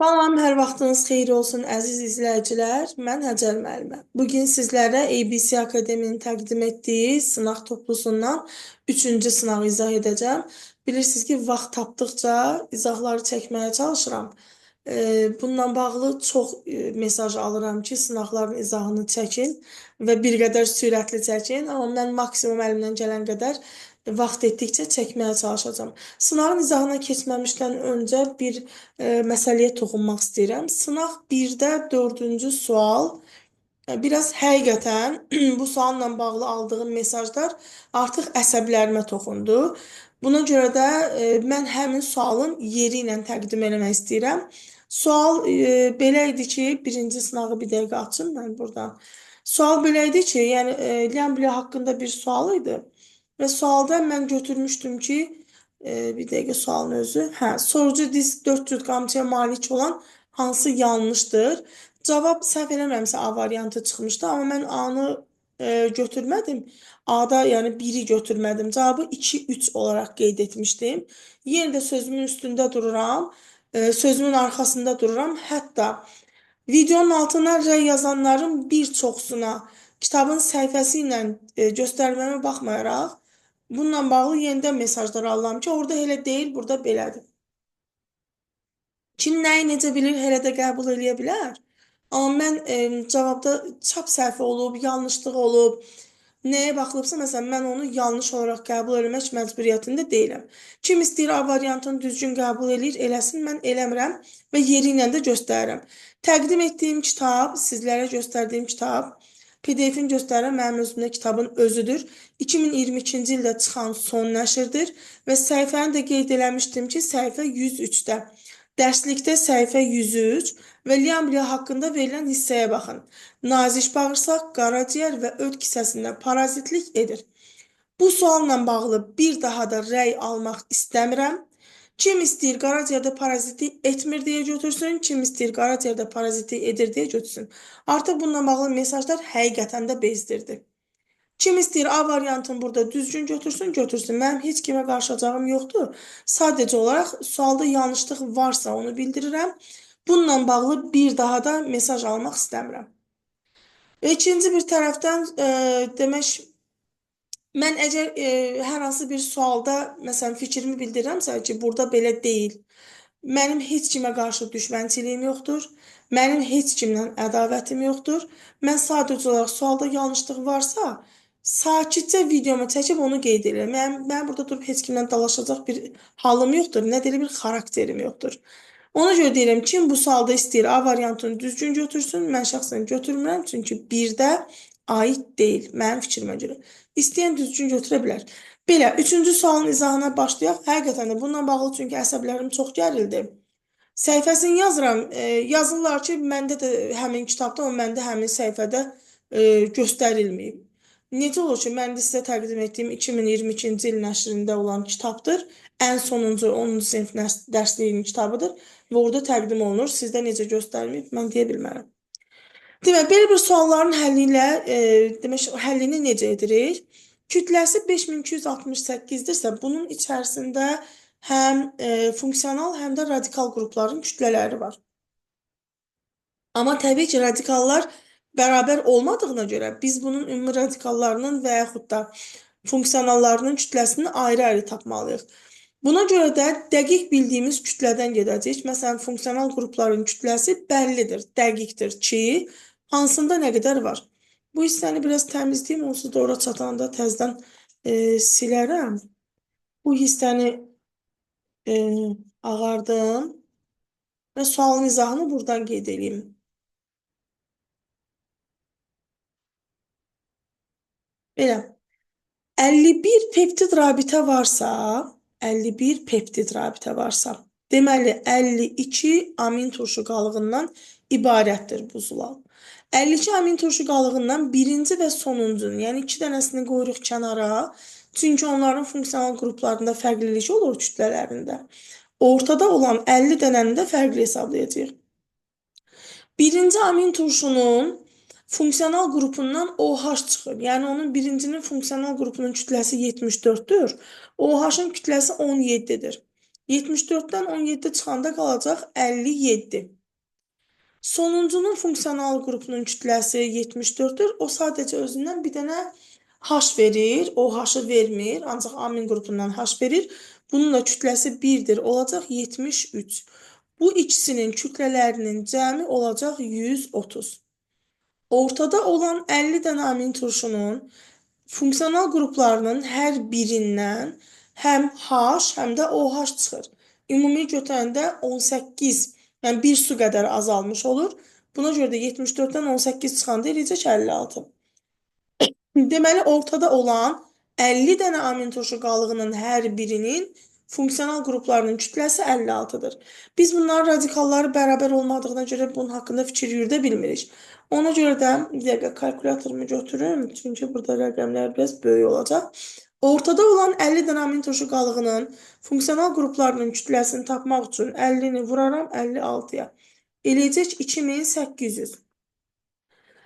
Salam, hər vaxtınız xeyir olsun əziz izləyicilər. Mən Həcər müəlliməm. Bugün sizlərə ABC Akademinin təqdim etdiyi sınaq toplusundan 3-cü sınağı izah edəcəm. Bilirsiniz ki, vaxt tapdıqca izahları çəkməyə çalışıram. Bununla bağlı çox mesaj alıram ki, sınaqların izahını çəkin və bir qədər sürətli çəkin. Amma mən maksimum əlimdən gələn qədər vaxt etdikcə çəkməyə çalışacağam. Sınavın izahına keçməmişdən öncə bir məsələyə toxunmaq istəyirəm. Sınaq 1-də 4-cü sual. Biraz həqiqətən bu sualla bağlı aldığım mesajlar artıq əsəblərimə toxundu. Buna görə də mən həmin sualın yeri ilə təqdim eləmək istəyirəm. Sual belə idi ki, birinci sınağı bir dəqiqə açın mən buradan. Sual belə idi ki, yəni Ləmblə haqqında bir sual idi. Və sualda mən götürmüşdüm ki, bir dəqiqə sualın özü. Hə, sorucu disk 400 qamçıya malik olan hansı yanlışdır? Cavab səhv eləmirəmsə A variantı çıxmışdı, amma mən A-nı götürmədim. A-da yəni 1-i götürmədim. Cavabı 2, 3 olaraq qeyd etmişdim. Yenə də sözümün üstündə dururam. Sözümün arxasında dururam. Hətta videonun altına rəy yazanların bir çoxsuna kitabın səhifəsi ilə göstərməmə baxmayaraq, bununla bağlı yenidən mesajlar alıram ki, orada elə deyil, burada belədir. Kim nəyi necə bilir, elə də qəbul eləyə bilər. Amma mən cavabda çap səhvi olub, yanlışlıq olub, nəyə baxılıbsa, məsələn, mən onu yanlış olaraq qəbul eləmək məcburiyyətində deyiləm. Kim istəyir A variantını düzgün qəbul eləyir, eləsin, mən eləmirəm və yeri ilə də göstərirəm. Təqdim etdiyim kitab, sizlərə göstərdiyim kitab, PDF-in göstərirəm, mənim özümdə kitabın özüdür. 2022-ci ildə çıxan son nəşrdir və səhifəni də qeyd eləmişdim ki, səhifə 103-də. Dərslikdə səhifə 103 və Liambliya haqqında verilən hissəyə baxın. Nazik bağırsaq, qaraciyər və öd kisəsində parazitlik edir. Bu sualla bağlı bir daha da rəy almaq istəmirəm. Kim istəyir qaraciyərdə parazitlik etmir deyə götürsün, kim istəyir qaraciyərdə parazitlik edir deyə götürsün. Artıq bununla bağlı mesajlar həqiqətən də bezdirdi. Kim istəyir A variantını burada düzgün götürsün, götürsün. Mənim heç kimə qarşılacağım yoxdur. Sadəcə olaraq sualda yanlışlıq varsa onu bildirirəm. Bununla bağlı bir daha da mesaj almaq istəmirəm. İkinci bir tərəfdən demək, mən əgər hər hansı bir sualda, məsələn, fikrimi bildirirəmsə ki, burada belə deyil. Mənim heç kimə qarşı düşmənçiliyim yoxdur. Mənim heç kimlə ədavətim yoxdur. Mən sadəcə olaraq sualda yanlışlıq varsa, sakitcə videomu çəkib onu qeyd edirəm. Mən burada durub heç kimlə dalaşacaq bir halım yoxdur, nə də elə bir xarakterim yoxdur. Ona görə deyirəm, kim bu sualda istəyir A variantını düzgün götürsün, mən şəxsən götürmürəm, çünki birdə aid deyil, mənim fikrimə görə. İstəyən düzgün götürə bilər. Belə, üçüncü sualın izahına başlayaq. Həqiqətən də bununla bağlı çünki əsəblərim çox gərildi. Səhifəsini yazıram. Yazırlar ki, məndə də həmin kitabda, amma məndə həmin səhifədə göstərilməyib. Necə olur ki, mən də sizə təqdim etdiyim 2022-ci il nəşrində olan kitabdır. Ən sonuncu 10-cu sinif dərsliyinin kitabıdır və orada təqdim olunur. Sizdə necə göstərməyib, mən deyə bilmərəm. Demək, belə bir sualların həllini necə edirik? Kütləsi 5268-dirsə, bunun içərisində həm funksional, həm də radikal qrupların kütlələri var. Amma təbii ki, radikallar bərabər olmadığına görə biz bunun ümumi radikallarının və yaxud da funksionallarının kütləsini ayrı-ayrı tapmalıyıq. Buna görə də dəqiq bildiyimiz kütlədən gedəcəyik. Məsələn, funksional qrupların kütləsi bəllidir, dəqiqdir ki, hansında nə qədər var. Bu hissəni biraz təmizləyim, onsuz da ora çatanda təzədən silərəm. Bu hissəni ağardım və sualın izahını buradan qeyd edeyim. Belə, 51 peptid rabitə varsa, 51 peptid rabitə varsa, deməli 52 amin turşu qalığından ibarətdir bu zulal. 52 amin turşu qalığından birinci və sonuncunun, yəni 2 dənəsini qoyuruq kənara, çünki onların funksional qruplarında fərqlilik olur kütlələrində. Ortada olan 50 dənəni də fərqli hesablayacağıq. Birinci amin turşunun funksional qrupundan OH çıxır. Yəni onun birincinin funksional qrupunun kütləsi 74-dür. OH-ın kütləsi 17-dir. 74-dən 17 çıxanda qalacaq 57. Sonuncunun funksional qrupunun kütləsi 74-dür. O sadəcə özündən bir dənə H verir. O H-ı vermir. Ancaq amin qrupundan H verir. Bunun da kütləsi 1-dir. Olacaq 73. Bu ikisinin kütlələrinin cəmi olacaq 130. Ortada olan 50 dənə amin turşunun funksional qruplarının hər birindən həm H, həm də OH çıxır. Ümumi götürəndə 18, yəni 1 su qədər azalmış olur. Buna görə də 74-dən 18 çıxanda eləyəcək 56. Deməli, ortada olan 50 dənə amin turşu qalığının hər birinin funksional qruplarının kütləsi 56-dır. Biz bunların radikalları bərabər olmadığına görə bunun haqqında fikir yürüdə bilmirik. Ona görə də bir dəqiqə kalkulatorumu götürüm, çünki burada rəqəmlər biraz böyük olacaq. Ortada olan 50 dənə amin turşu qalığının funksional qruplarının kütləsini tapmaq üçün 50-ni vuraram 56-ya. Eləyəcək 2800.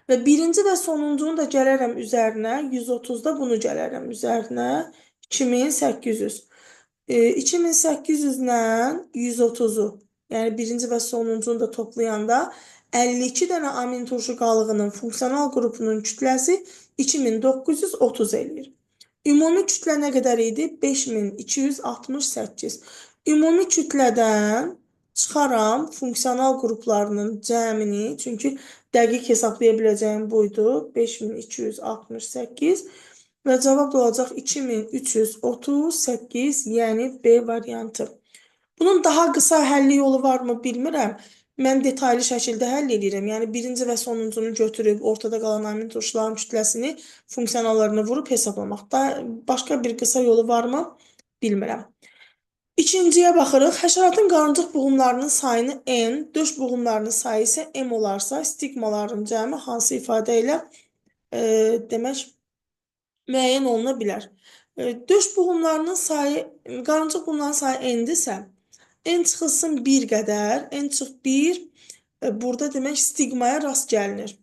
Və birinci və sonuncunu da gələrəm üzərinə, 130-da bunu gələrəm üzərinə, 2800. 2800-lə 130-u, yəni birinci və sonuncunu da toplayanda 52 dənə amin turşu qalığının funksional qrupunun kütləsi 2930 eləyir. Ümumi kütlə nə qədər idi? 5268. Ümumi kütlədən çıxaram funksional qruplarının cəmini, çünki dəqiq hesablaya biləcəyim buydu. 5268 və cavab da olacaq 2338, yəni B variantı. Bunun daha qısa həlli yolu varmı bilmirəm. Mən detaylı şəkildə həll edirəm. Yəni birinci və sonuncunu götürüb ortada qalan amin turşuların kütləsini, funksionallarını vurub hesablamaqda başqa bir qısa yolu varmı bilmirəm. İkinciyə baxırıq. Həşəratın qarıncıq buğumlarının sayını N, döş buğumlarının sayı isə M olarsa, stigmaların cəmi hansı ifadə ilə demək müəyyən oluna bilər. Döş buğumlarının sayı, qarıncıq buğumların sayı N-dirsə, N çıxılsın 1 qədər, N çıx 1, burada demək stigmaya rast gəlinir.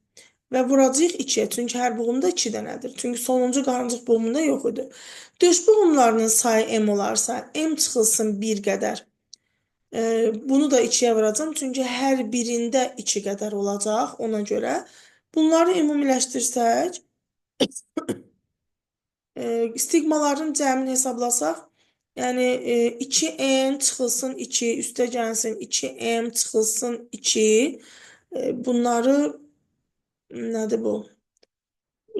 Və vuracaq 2-yə, çünki hər buğumda 2 dənədir. Çünki sonuncu qarıncıq buğumunda yox idi. Döş buğumlarının sayı M olarsa, M çıxılsın 1 qədər. Bunu da 2-yə vuracam, çünki hər birində 2 qədər olacaq ona görə. Bunları ümumiləşdirsək, stigmaların cəmini hesablasaq, yəni 2N çıxılsın 2, üstə gəlsin 2M çıxılsın 2, bunları nədir bu?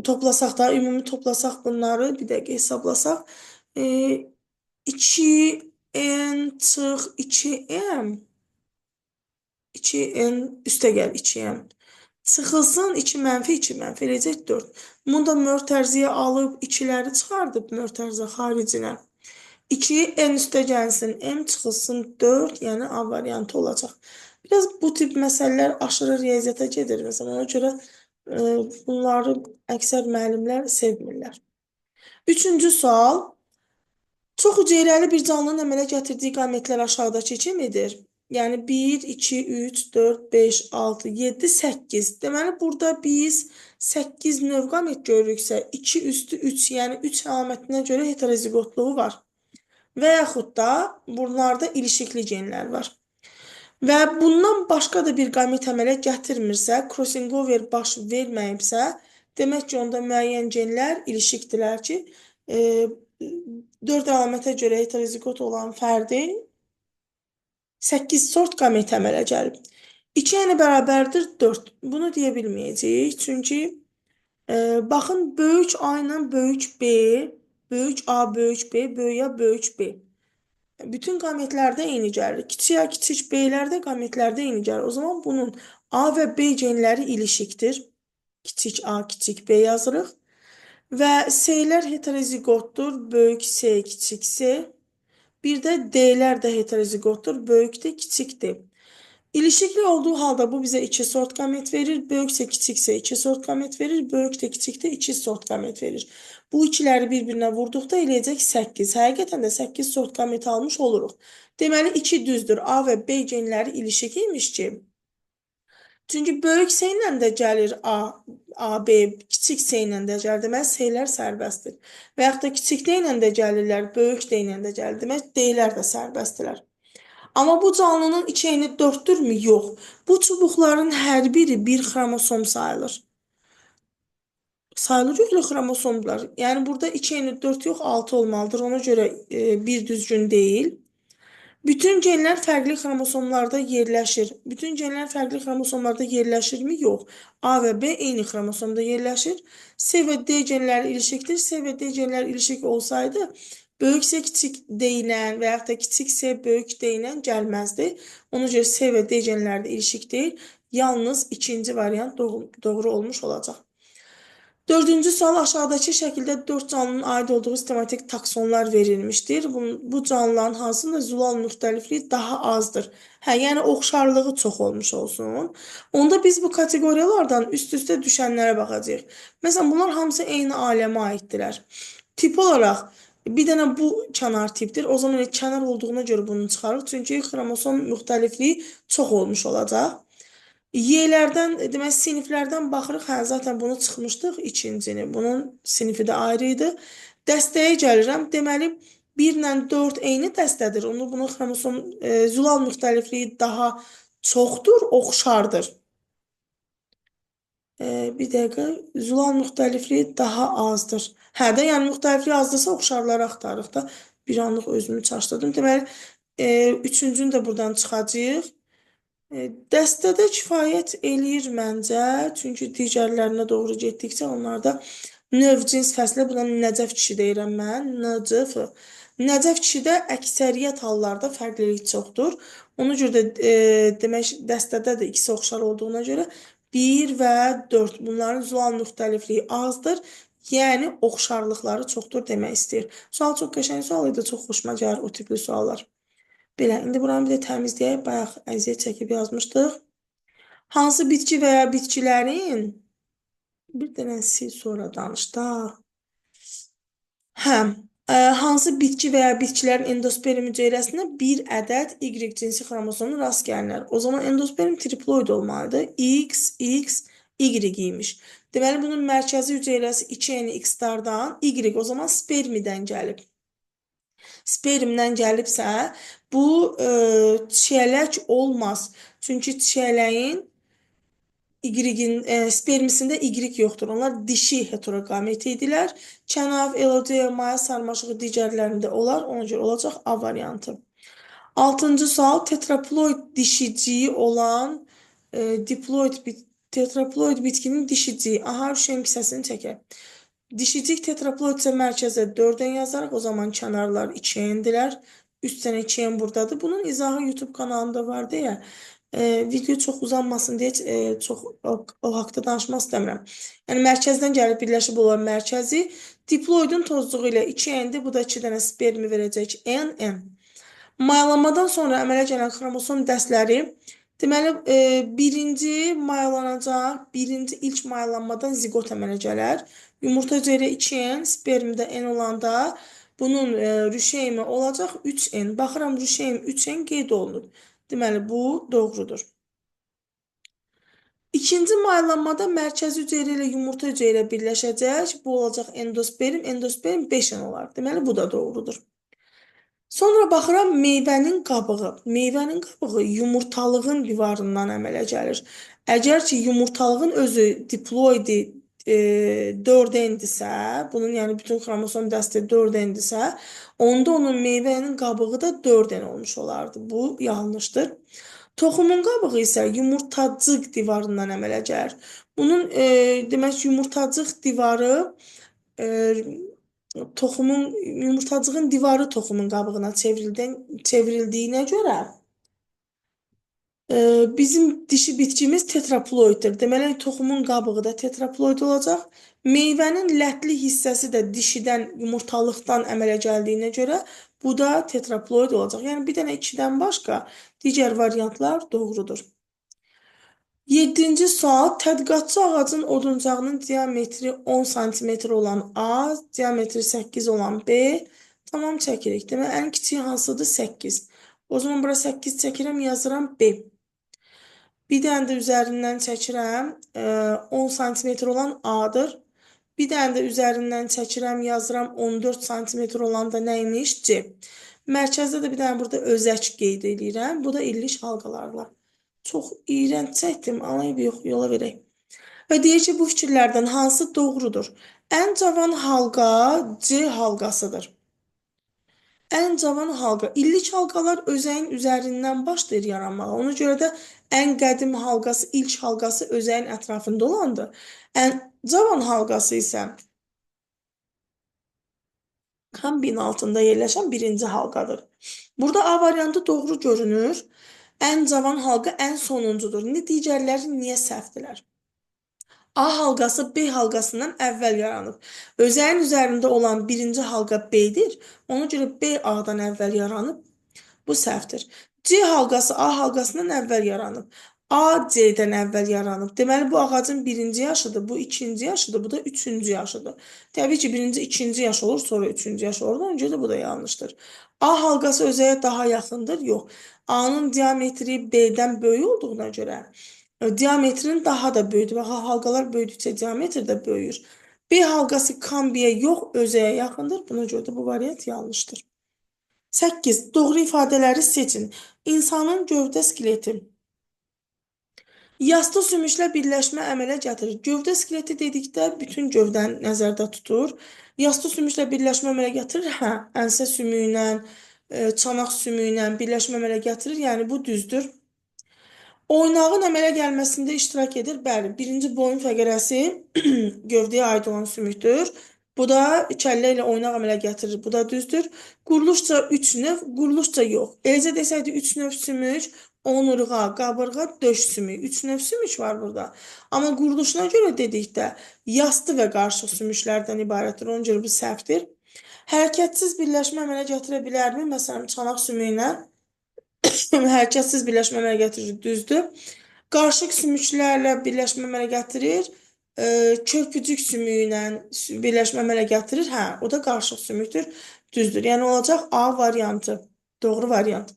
Toplasaq da, ümumi toplasaq bunları, bir dəqiqə hesablasaq, 2N çıx 2M, 2N üstə gəl 2M. Çıxılsın 2 mənfi 2 mənfi eləyəcək 4. Bunu da mötərziyə alıb 2-ləri çıxardıb mötərzə xaricinə. 2 N üstə gəlsin, M çıxılsın 4, yəni A variantı olacaq. Biraz bu tip məsələlər aşırı riyaziyyata gedir. Məsələn, ona görə bunları əksər müəllimlər sevmirlər. Üçüncü sual. Çox hüceyrəli bir canlının əmələ gətirdiyi qametlər aşağıdakı kimidir? Yəni 1, 2, 3, 4, 5, 6, 7, 8. Deməli, burada biz 8 növ qamet görürüksə, 2 üstü 3, yəni 3 əlamətinə görə heterozigotluğu var. Və yaxud da bunlarda ilişikli genlər var. Və bundan başqa da bir qamet əmələ gətirmirsə, crossingover baş verməyibsə, demək ki, onda müəyyən genlər ilişikdirlər ki, 4 əlamətə görə heterozigot olan fərdin 8 sort qamet əmələ gəlib. 2 yəni bərabərdir 4. Bunu deyə bilməyəcəyik. Çünki baxın, böyük A ilə böyük B, böyük A, böyük B, böyük A, böyük B. Bütün qametlərdə eyni gəlir. Kiçik A, kiçik B-lərdə qametlərdə eyni gəlir. O zaman bunun A və B genləri ilişikdir. Kiçik A, kiçik B yazırıq. Və S-lər heterozigotdur. Böyük S, kiçik S. Bir də D-lər də heterozigotdur. Böyük D, kiçik D. İlişikli olduğu halda bu bizə 2 sort qamet verir. Böyüksə, kiçiksə 2 sort qamet verir. Böyük də, kiçik də 2 sort qamet verir. Bu ikiləri bir-birinə vurduqda eləyəcək 8. Həqiqətən də 8 sort qamet almış oluruq. Deməli, 2 düzdür. A və B genləri ilişik imiş ki, çünki böyük S ilə də gəlir A, B, kiçik S ilə də gəlir. Deməli, S-lər sərbəstdir. Və yaxud da kiçik D ilə də gəlirlər, böyük D ilə də gəlir. Deməli, D-lər də sərbəstdirlər. Amma bu canlının 2-4-dürmü? Yox. Bu çubuqların hər biri bir xromosom sayılır. Sayılır yoxsa xromosomlar? Yəni burada 2-4 yox, 6 olmalıdır. Ona görə bir düzgün deyil. Bütün genlər fərqli xromosomlarda yerləşir. Bütün genlər fərqli xromosomlarda yerləşirmi? Yox. A və B eyni xromosomda yerləşir. C və D genləri ilişikdir. C və D genləri ilişik olsaydı, böyük C kiçik D ilə və yaxud da kiçik C böyük D ilə gəlməzdi. Ona görə C və D genləri də ilişik deyil. Yalnız ikinci variant doğru olmuş olacaq. Dördüncü sual aşağıdakı şəkildə 4 canlının aid olduğu sistematik taksonlar verilmişdir. Bu canlıların hansında zulal müxtəlifliyi daha azdır? Hə, yəni oxşarlığı çox olmuş olsun. Onda biz bu kateqoriyalardan üst-üstə düşənlərə baxacağıq. Məsələn, bunlar hamısı eyni aləmə aiddirlər. Tip olaraq bir dənə bu kənar tipdir. O zaman kənar olduğuna görə bunu çıxarıq. Çünki xromosom müxtəlifliyi çox olmuş olacaq. Y'lərdən, demək, siniflərdən baxırıq. Hə, zaten bunu çıxmışdıq ikincini. Bunun sinifi də ayrı idi. Dəstəyə gəlirəm. Deməli, 1 ilə 4 eyni dəstədir. Bunun xromosom zulal müxtəlifliyi daha çoxdur, oxşardır. Bir dəqiqə, zulal müxtəlifliyi daha azdır. Hə də, yəni müxtəlifliyi azdırsa oxşarları axtarırıq da. Bir anlıq özümü çaşdırdım. Deməli, üçüncünü də buradan çıxacağıq. Dəstədə kifayət eləyir məncə, çünki digərlərinə doğru getdikcə onlarda növ cins fəslə, buna Nəcəf kişi deyirəm mən, Nəcəf. Nəcəf kişidə əksəriyyət hallarda fərqlilik çoxdur. Ona görə də demək, dəstədə də ikisi oxşar olduğuna görə 1 və 4 bunların zual müxtəlifliyi azdır. Yəni, oxşarlıqları çoxdur demək istəyir. Sual çox qəşəng sual idi, çox xoşuma gəlir o tipli suallar. Belə, indi buranı bir də təmizləyək. Bayaq əziyyət çəkib yazmışdıq. Hansı bitki və ya bitkilərin bir dənə sil sonra danışdıq. Hə, hansı bitki və ya bitkilərin endosperm hüceyrəsində bir ədəd Y cinsi xromosomuna rast gəlinir. O zaman endosperm triploid olmalıdır. X, X, Y imiş. Deməli, bunun mərkəzi hüceyrəsi 2-X-dardan, Y o zaman spermidən gəlib. Spermdən gəlibsə, bu çiyələk olmaz. Çünki çiyələyin spermisində Y yoxdur. Onlar dişi heterogamet idilər. Kənav, elodeya, maya sarmaşığı digərlərində olar. Ona görə olacaq A variantı. 6-cı sual, tetraploid dişiciyi olan tetraploid bitkinin dişiciyi. Aha, Rüşen hissəsini çəkək. Dişicik tetraploidsə mərkəzə 4-ən yazaraq, o zaman kənarlar 2-əndirlər. Üst sənə 2-ən buradadır. Bunun izahı YouTube kanalında var deyə, video çox uzanmasın deyə çox o haqda danışmaq istəmirəm. Yəni, mərkəzdən gəlib birləşib olan mərkəzi diploidin tozluğu ilə 2-əndir. Bu da 2 dənə spermi verəcək N, N. Mayalanmadan sonra əmələ gələn xromosom dəstləri deməli, birinci mayalanacaq, birinci ilk mayalanmadan zigot əmələ gələr. Yumurta hüceyrə 2N, spermdə N olanda bunun rüşeymi olacaq 3N. Baxıram, rüşeyim 3N qeyd olunur. Deməli, bu doğrudur. İkinci mayalanmada mərkəzi hüceyrə ilə yumurta hüceyrə birləşəcək. Bu olacaq endosperm, endosperm 5N olar. Deməli, bu da doğrudur. Sonra baxıram meyvənin qabığı. Meyvənin qabığı yumurtalığın divarından əmələ gəlir. Əgər ki, yumurtalığın özü diploidi 4-endirsə, bunun yəni bütün xromosom dəsti 4-endirsə, onda onun meyvənin qabığı da 4-en olmuş olardı. Bu yanlışdır. Toxumun qabığı isə yumurtacıq divarından əmələ gəlir. Bunun demək yumurtacıq divarı yumurtacığın divarı toxumun qabığına çevrildiyinə görə bizim dişi bitkimiz tetraploiddir. Deməli, toxumun qabığı da tetraploid olacaq. Meyvənin lətli hissəsi də dişidən, yumurtalıqdan əmələ gəldiyinə görə bu da tetraploid olacaq. Yəni, bir dənə 2-dən başqa digər variantlar doğrudur. 7-ci sual, tədqiqatçı ağacın oduncağının diametri 10 cm olan A, diametri 8 olan B, tamam çəkirik. Demək, ən kiçik hansıdır? 8. O zaman bura 8 çəkirəm, yazıram B. Bir dənə də üzərindən çəkirəm, 10 cm olan A-dır. Bir dənə də üzərindən çəkirəm, yazıram 14 cm olan da nəymiş? C. Mərkəzdə də bir dənə burada özək qeyd edirəm. Bu da illik halqalarla. Çox iyrənc çəkdim, amma yox, yola verək. Və deyir ki, bu fikirlərdən hansı doğrudur? Ən cavan halqa C halqasıdır. Ən cavan halqa. İllik halqalar özəyin üzərindən başlayır yaranmağa. Ona görə də ən qədim halqası, ilk halqası özəyin ətrafında olandır. Ən cavan halqası isə Kambin altında yerləşən birinci halqadır. Burada A variantı doğru görünür. Ən cavan halqa ən sonuncudur. Digərləri niyə səhvdirlər? A halqası B halqasından əvvəl yaranıb. Özəyin üzərində olan birinci halqa B-dir. Ona görə B A-dan əvvəl yaranıb. Bu səhvdir. C halqası A halqasından əvvəl yaranıb. A C-dən əvvəl yaranıb. Deməli, bu ağacın birinci yaşıdır, bu ikinci yaşıdır, bu da üçüncü yaşıdır. Təbii ki, birinci, ikinci yaş olur, sonra üçüncü yaş olur. Ona görə də bu da yanlışdır. A halqası özəyə daha yaxındır. Yox. A-nın diametri B-dən böyük olduğuna görə diametrin daha da böyüdür. Bax, halqalar böyüdükcə diametr də böyüyür. B halqası kambiyə yox, özəyə yaxındır. Buna görə də bu variant yanlışdır. 8. Doğru ifadələri seçin. İnsanın gövdə skeleti. Yastı sümüklə birləşmə əmələ gətirir. Gövdə skeleti dedikdə bütün gövdəni nəzərdə tutur. Yastı sümüklə birləşmə əmələ gətirir. Hə, ənsə sümüylə, çanaq sümüylə birləşmə əmələ gətirir. Yəni bu düzdür. Oynağın əmələ gəlməsində iştirak edir. Bəli, birinci boyun fəqərəsi gövdəyə aid olan sümükdür. Bu da kəllə ilə oynaq əmələ gətirir. Bu da düzdür. Quruluşca 3 növ, quruluşca yox. Eləcə desəydi 3 növ sümük, onurğa, qabırğa, döş sümük. 3 növ sümük var burada. Amma quruluşuna görə dedikdə yastı və qarışıq sümüklərdən ibarətdir. Ona görə bu səhvdir. Hərəkətsiz birləşmə əmələ gətirə bilərmi? Məsələn, çanaq sümüyünə hərəkətsiz birləşmə əmələ gətirir, düzdür. Qarışıq sümüklərlə birləşmə əmələ gətirir, körpücük sümüyü ilə birləşmə əmələ gətirir. Hə, o da qarışıq sümükdür, düzdür. Yəni olacaq A variantı, doğru variant.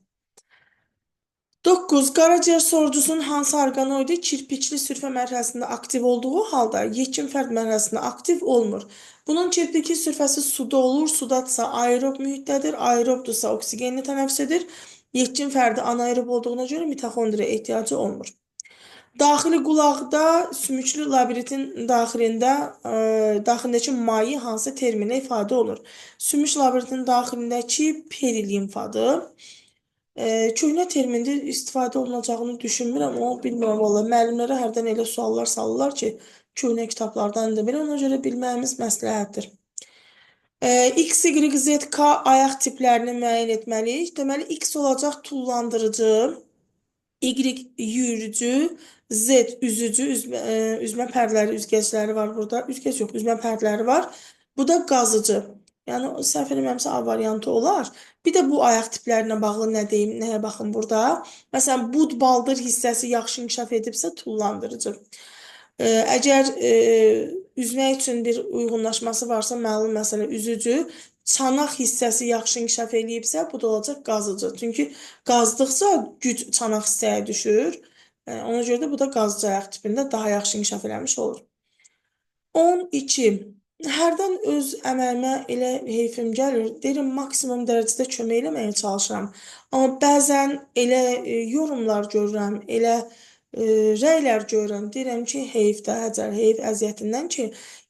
9. Qaraciyər sorucusunun hansı orqanoidi kirpikli sürfə mərhələsində aktiv olduğu halda yekun fərd mərhələsində aktiv olmur. Bunun kirpikli sürfəsi suda olur, sudadsa aerob mühitdədir, aerobdursa oksigenli tənəffüs edir. Yekun fərdi anaerob olduğuna görə mitoxondriya ehtiyacı olmur. Daxili qulaqda sümüklü labirintin daxilindəki maye hansı terminlə ifadə olunur? Sümük labirintinin daxilindəki perilimfadır. Köhnə termində istifadə olunacağını düşünmürəm, amma bilmirəm valla. Müəllimlərə hərdən elə suallar salırlar ki, köhnə kitablardan da belə, ona görə bilməyimiz məsləhətdir. X, Y, Z, K ayaq tiplərini müəyyən etməliyik. Deməli, X olacaq tullandırıcı, Y yürücü, Z üzücü, üzmə pərdələri, üzgəcləri var burada. Üzgəc yox, üzmə pərdələri var. Bu da qazıcı. Yəni, səhv eləmirəmsə A variantı olar. Bir də bu ayaq tiplərinə bağlı nə deyim, nəyə baxın burada. Məsələn, bud, baldır hissəsi yaxşı inkişaf edibsə, tullandırıcı. Əgər üzmək üçün bir uyğunlaşması varsa, məlum məsələ üzücü, çanaq hissəsi yaxşı inkişaf edibsə, bu da olacaq qazıcı. Çünki qazdıqca güc çanaq hissəyə düşür. Ona görə də bu da qazıcı ayaq tipində daha yaxşı inkişaf eləmiş olur. 12. Hərdən öz əməyimə elə heyfim gəlir, deyirəm, maksimum dərəcədə kömək eləməyə çalışıram. Amma bəzən elə yorumlar görürəm, elə rəylər görürəm, deyirəm ki, heyf də, həcər, heyf əziyyətindən ki,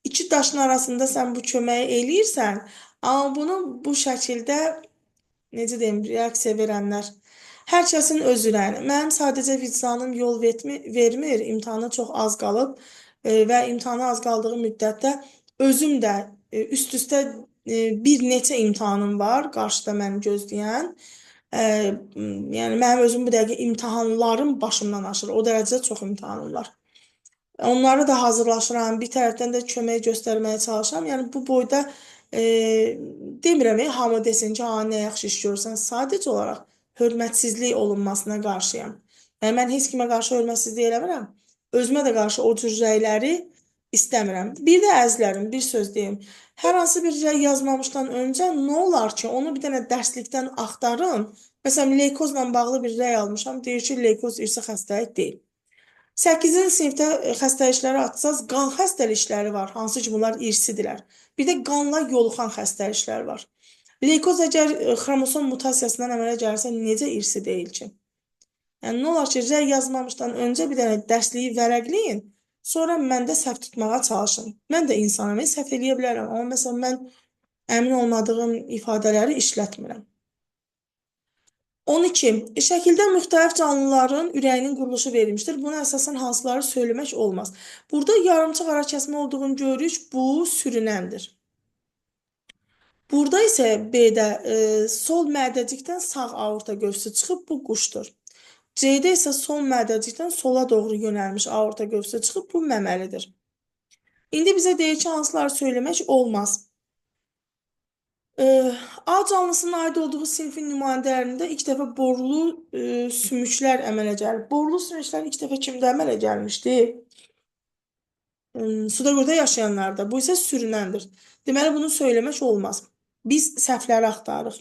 iki daşın arasında sən bu köməyi eləyirsən, amma bunu bu şəkildə, necə deyim, reaksiya verənlər. Hər kəsin öz ürəyinə. Mənim sadəcə vicdanım yol vermir, imtahana çox az qalıb və imtahana az qaldığı müddətdə özüm də üst-üstə bir neçə imtahanım var qarşıda məni gözləyən. Yəni, mənim özüm bu dəqiqə imtahanlarım başımdan aşır. O dərəcədə çox imtahanım var. Onları da hazırlaşıram, bir tərəfdən də kömək göstərməyə çalışıram. Yəni, bu boyda demirəm, hamı desin ki, nə yaxşı iş görürsən. Sadəcə olaraq hörmətsizlik olunmasına qarşıyam. Yəni, mən heç kimə qarşı hörmətsizlik eləmirəm. Özümə də qarşı o cür rəyləri istəmirəm. Bir də əzizlərim, bir söz deyim. Hər hansı bir rəy yazmamışdan öncə nə olar ki, onu bir dənə dərslikdən axtarın. Məsələn, leykozla bağlı bir rəy almışam, deyir ki, leykoz irsi xəstəlik deyil. 8-ci sinifdə xəstəlikləri atsaz, qan xəstəlikləri var, hansı ki, bunlar irsidirlər. Bir də qanla yoluxan xəstəliklər var. Leykoz əgər xromosom mutasiyasından əmələ gəlirsə, necə irsi deyil ki? Yəni, nə olar ki, rəy yazmamışdan öncə bir dənə dərsliyi vərəqləyin, sonra məndə səhv tutmağa çalışın. Mən də insanım, səhv eləyə bilərəm, amma məsələn, mən əmin olmadığım ifadələri işlətmirəm. 12. Şəkildə müxtəlif canlıların ürəyinin quruluşu verilmişdir. Buna əsasən hansıları söyləmək olmaz. Burada yarımçıq ara kəsmə olduğunu görürük, bu sürünəndir. Burada isə B-də sol mədəcikdən sağ aorta qövsü çıxıb, bu quşdur. C-də isə sol mədəcikdən sola doğru yönəlmiş aorta qövsü çıxıb, bu məməlidir. İndi bizə deyir ki, hansıları söyləmək olmaz. A canlısının aid olduğu sinfin nümayəndələrində ilk dəfə borulu sümüklər əmələ gəlir. Borulu sümüklər ilk dəfə kimdə əmələ gəlmişdi? Suda quruda yaşayanlarda. Bu isə sürünəndir. Deməli, bunu söyləmək olmaz. Biz səhvləri axtarırıq.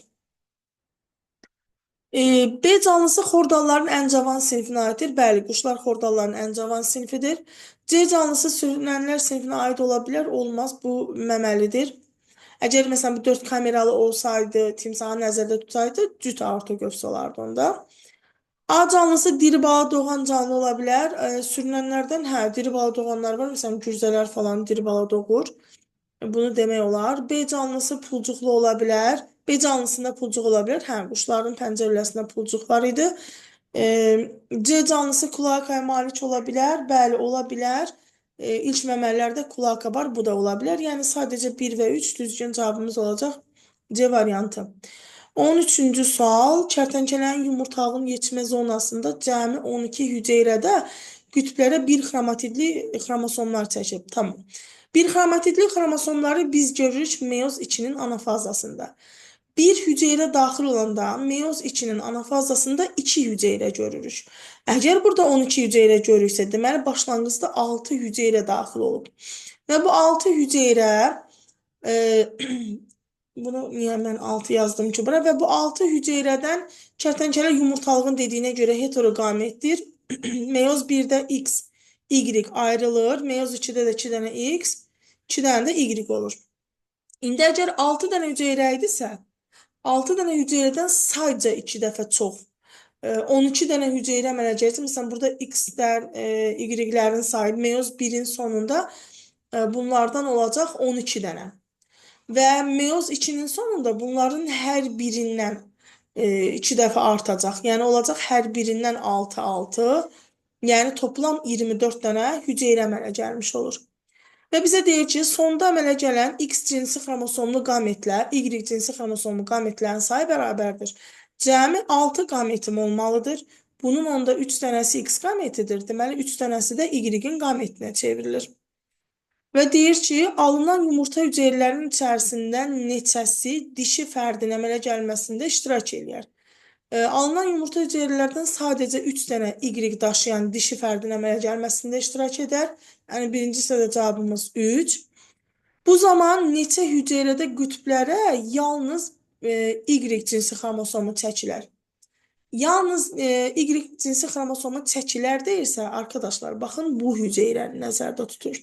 B canlısı xordalların ən cavan sinfinə aiddir. Bəli, quşlar xordalların ən cavan sinfidir. C canlısı sürünənlər sinfinə aid ola bilər, olmaz. Bu məməlidir. Əgər məsələn bu 4 kameralı olsaydı, timsahı nəzərdə tutsaydı, cüt aorta qövsü olardı onda. A canlısı diri bala doğan canlı ola bilər. Sürünənlərdən diri bala doğanlar var. Məsələn, gürzələr falan diri bala doğur. Bunu demək olar. B canlısı pulcuqlu ola bilər. B canlısında pulcuq ola bilər. Quşların pəncərəsində pulcuq var idi. C canlısı kloakaya malik ola bilər. Bəli, ola bilər. İlk məməlilərdə kloaka var, bu da ola bilər. Yəni, sadəcə 1 və 3 düzgün cavabımız olacaq C variantı. 13-cü sual. Kərtənkələnin yumurtalığın yetişmə zonasında cəmi 12 hüceyrədə qütblərə bir xromatidli xromosomlar çəkib. Tamam. Bir xromatidli xromosomları biz görürük meyoz 2-nin anafazasında. Bir hüceyrə daxil olanda meyoz 2-nin anafazasında 2 hüceyrə görürük. Əgər burada 12 hüceyrə görürüksə, deməli başlanğıcda 6 hüceyrə daxil olub. Və bu 6 hüceyrə bunu niyə mən 6 yazdım ki bura? Və bu 6 hüceyrədən kərtənkələ yumurtalığın dediyinə görə heteroqametdir. Meyoz 1-də X, Y ayrılır. Meyoz 2-də də 2 dənə X, 2 dənə də Y olur. İndi əgər 6 dənə hüceyrə idisə, 6 dənə hüceyrədən sadəcə 2 dəfə çox 12 dənə hüceyrə əmələ gəlirsə, məsələn, burada X-lər, Y-lərin sayı meyoz 1-in sonunda bunlardan olacaq 12 dənə. Və meyoz 2-nin sonunda bunların hər birindən 2 dəfə artacaq. Yəni, olacaq hər birindən 6-6. Yəni, toplam 24 dənə hüceyrə əmələ gəlmiş olur. Və bizə deyir ki, sonda əmələ gələn X cinsi xromosomlu qametlə Y cinsi xromosomlu qametlərin sayı bərabərdir. Cəmi 6 qametim olmalıdır. Bunun onda 3 dənəsi X qametidir. Deməli, 3 dənəsi də Y-in qametinə çevrilir. Və deyir ki, alınan yumurta hüceyrələrinin içərisindən neçəsi dişi fərdin əmələ gəlməsində iştirak edir. Alınan yumurta hüceyrələrdən sadəcə 3 dənə Y daşıyan dişi fərdin əmələ gəlməsində iştirak edər. Yəni, birinci sırada cavabımız 3. Bu zaman neçə hüceyrədə qütblərə yalnız Y cinsi xromosomu çəkilər. Yalnız Y cinsi xromosomu çəkilər deyirsə, arkadaşlar, baxın, bu hüceyrəni nəzərdə tutur.